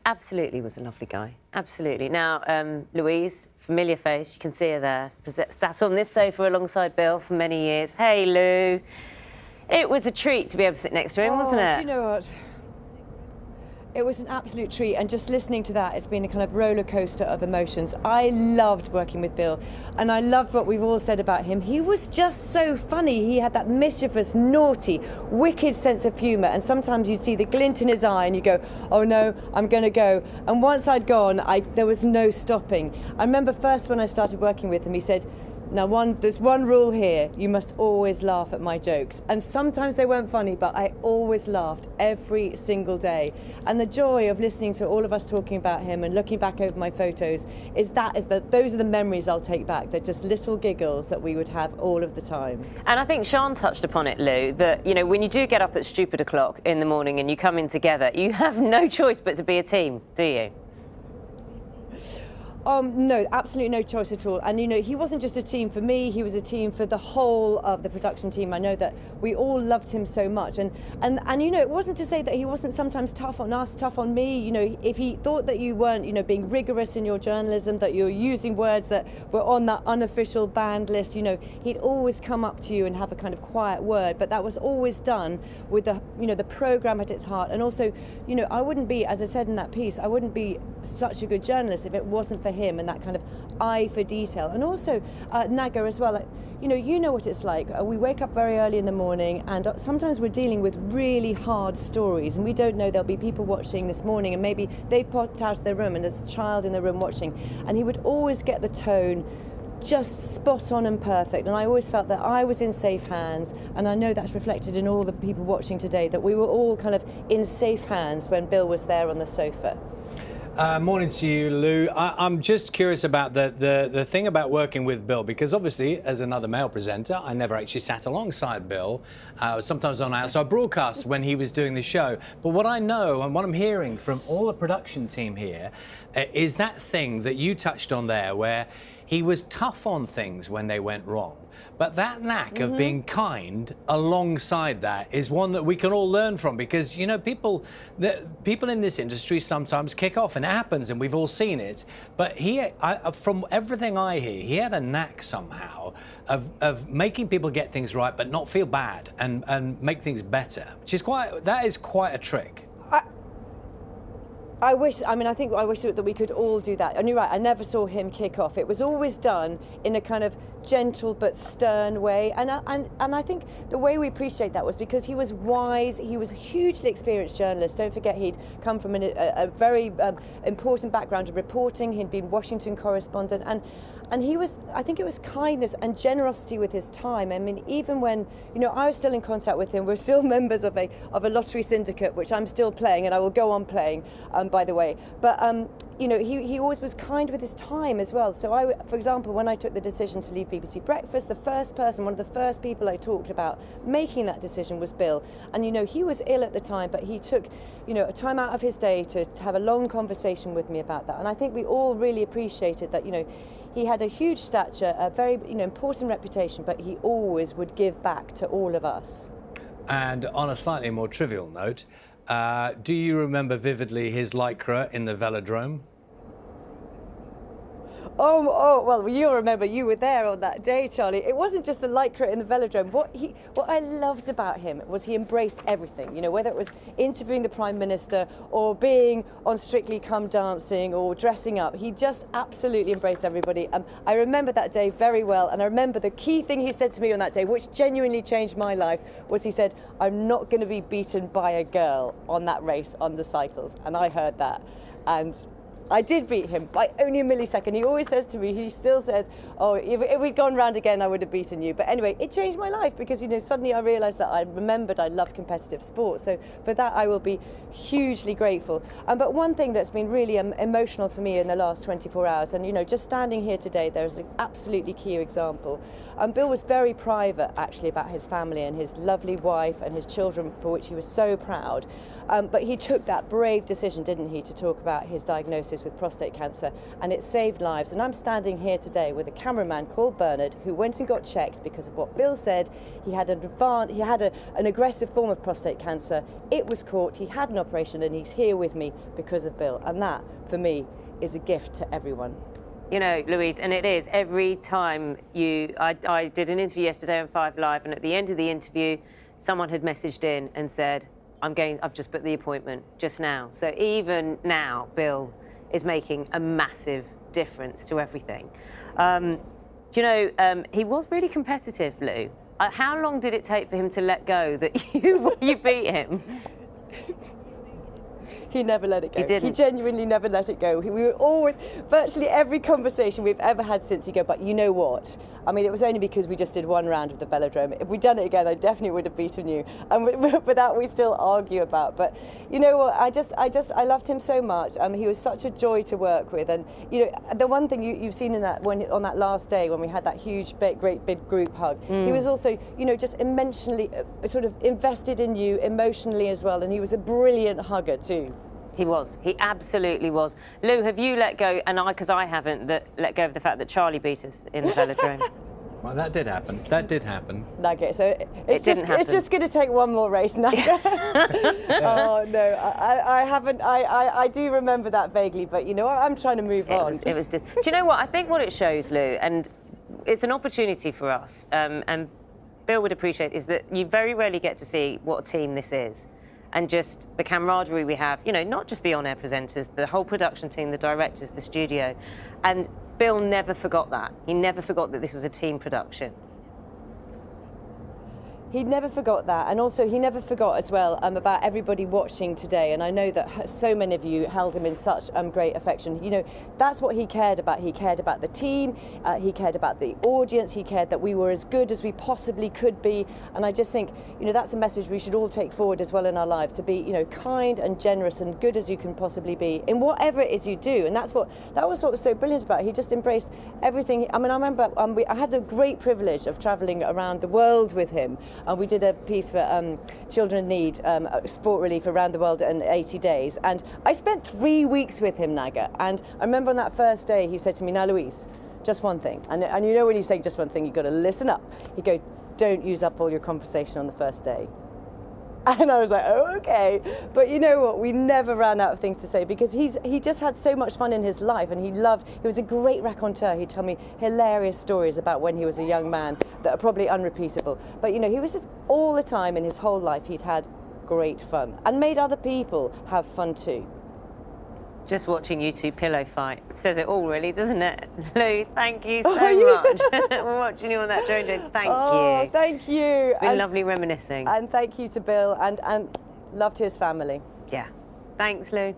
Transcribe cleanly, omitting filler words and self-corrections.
absolutely was a lovely guy. Absolutely. Now, Louise, familiar face, you can see her there, sat on this sofa alongside Bill for many years. Hey, Lou. It was a treat to be able to sit next to him, wasn't it? Do you know what? It was an absolute treat, and just listening to that, it's been a kind of roller coaster of emotions. I loved working with Bill, and I loved what we've all said about him. He was just so funny. He had that mischievous, naughty, wicked sense of humour, and sometimes you'd see the glint in his eye and you go, oh no, I'm going to go. And once I'd gone, there was no stopping. I remember first when I started working with him, he said, now, there's one rule here, you must always laugh at my jokes. And sometimes they weren't funny, but I always laughed every single day. And the joy of listening to all of us talking about him and looking back over my photos those are the memories I'll take back. They're just little giggles that we would have all of the time. And I think Sian touched upon it, Lou, that, you know, when you do get up at stupid o'clock in the morning and you come in together, you have no choice but to be a team, do you? No, absolutely no choice at all. And, you know, he wasn't just a team for me, he was a team for the whole of the production team. I know that we all loved him so much. And you know, it wasn't to say that he wasn't sometimes tough on us, tough on me. You know, if he thought that you weren't, you know, being rigorous in your journalism, that you were using words that were on that unofficial banned list, you know, he'd always come up to you and have a kind of quiet word. But that was always done with the, you know, the programme at its heart. And also, you know, I wouldn't be, as I said in that piece, I wouldn't be such a good journalist if it wasn't for him and that kind of eye for detail. And also Naga as well, like, you know what it's like. We wake up very early in the morning, and sometimes we're dealing with really hard stories, and we don't know there'll be people watching this morning, and maybe they've popped out of their room and there's a child in the room watching, and he would always get the tone just spot on and perfect. And I always felt that I was in safe hands, and I know that's reflected in all the people watching today, that we were all kind of in safe hands when Bill was there on the sofa. Morning to you, Lou. I'm just curious about the thing about working with Bill, because obviously, as another male presenter, I never actually sat alongside Bill, sometimes on outside broadcast when he was doing the show. But what I know and what I'm hearing from all the production team here is that thing that you touched on there, where he was tough on things when they went wrong. But that knack of being kind alongside that is one that we can all learn from, because, you know, people in this industry sometimes kick off, and it happens, and we've all seen it. But from everything I hear, he had a knack somehow of making people get things right but not feel bad and make things better, which is that is quite a trick. I wish that we could all do that. And you're right, I never saw him kick off. It was always done in a kind of gentle but stern way. And I think the way we appreciate that was because he was wise, he was a hugely experienced journalist. Don't forget, he'd come from a very important background of reporting. He'd been Washington correspondent. And he was, I think it was kindness and generosity with his time. I mean, even when, you know, I was still in contact with him, we're still members of a lottery syndicate, which I'm still playing, and I will go on playing, by the way. But, you know, he always was kind with his time as well. So for example, when I took the decision to leave BBC Breakfast, one of the first people I talked about making that decision was Bill. And, you know, he was ill at the time, but he took, you know, a time out of his day to have a long conversation with me about that. And I think we all really appreciated that, you know, he had a huge stature, a very, you know, important reputation, but he always would give back to all of us. And on a slightly more trivial note, do you remember vividly his lycra in the velodrome? Oh, well, you'll remember you were there on that day, Charlie. It wasn't just the lycra in the velodrome. What I loved about him was he embraced everything, you know, whether it was interviewing the Prime Minister or being on Strictly Come Dancing or dressing up. He just absolutely embraced everybody. I remember that day very well, and I remember the key thing he said to me on that day, which genuinely changed my life, was he said, I'm not going to be beaten by a girl on that race on the cycles. And I heard that, and I did beat him by only a millisecond. He always says to me, he still says, oh, if we'd gone round again, I would have beaten you. But anyway, it changed my life because, you know, suddenly I realised that I remembered I love competitive sport. So for that, I will be hugely grateful. But one thing that's been really emotional for me in the last 24 hours, and, you know, just standing here today, there's an absolutely key example. Bill was very private, actually, about his family and his lovely wife and his children, for which he was so proud. But he took that brave decision, didn't he, to talk about his diagnosis diagnosed with prostate cancer, and it saved lives. And I'm standing here today with a cameraman called Bernard, who went and got checked because of what Bill said. He had an aggressive form of prostate cancer. It was caught, he had an operation, and he's here with me because of Bill. And that, for me, is a gift to everyone. You know, Louise, and it is every time I did an interview yesterday on 5 Live, and at the end of the interview, someone had messaged in and said, I've just booked the appointment just now. So even now, Bill is making a massive difference to everything. Do you know, he was really competitive, Lou. How long did it take for him to let go that you beat him? He never let it go. He didn't. He genuinely never let it go. We were always, virtually every conversation we've ever had since, he'd go, but you know what? I mean, it was only because we just did one round of the velodrome. If we'd done it again, I definitely would have beaten you. And but that we still argue about. But you know what? I loved him so much. He was such a joy to work with. And you know, the one thing you've seen in that on that last day when we had that huge, great big group hug, he was also, you know, just immensely sort of invested in you emotionally as well. And he was a brilliant hugger too. He was. He absolutely was. Lou, have you let go, and because I haven't, let go of the fact that Charlie beat us in the velodrome? Well, that did happen. That did happen. Nugget. So it's just going to take one more race, Nugget. Oh no, I haven't. I do remember that vaguely, but you know, I'm trying to move on. Do you know what? I think what it shows, Lou, and it's an opportunity for us, and Bill would appreciate, is that you very rarely get to see what a team this is. And just the camaraderie we have, you know, not just the on-air presenters, the whole production team, the directors, the studio. And Bill never forgot that. He never forgot that this was a team production. He never forgot that, and also he never forgot as well about everybody watching today. And I know that so many of you held him in such great affection. You know, that's what he cared about. He cared about the team, he cared about the audience, he cared that we were as good as we possibly could be. And I just think, you know, that's a message we should all take forward as well in our lives, to be, you know, kind and generous and good as you can possibly be in whatever it is you do. And that was what was so brilliant about it. He just embraced everything. I mean, I remember I had a great privilege of travelling around the world with him. And we did a piece for Children in Need, sport relief around the world in 80 days. And I spent 3 weeks with him, Naga. And I remember on that first day, he said to me, now, Louise, just one thing. And you know when you say just one thing, you've got to listen up. He'd go, don't use up all your conversation on the first day. And I was like, oh, okay. But you know what? We never ran out of things to say, because he just had so much fun in his life, and he was a great raconteur. He'd tell me hilarious stories about when he was a young man that are probably unrepeatable. But you know, he was just all the time in his whole life, he'd had great fun and made other people have fun too. Just watching you two pillow fight says it all, really, doesn't it? Lou, thank you so much. We're watching you on that drone. Thank you. Thank you. It's been lovely reminiscing. And thank you to Bill, and love to his family. Yeah. Thanks, Lou.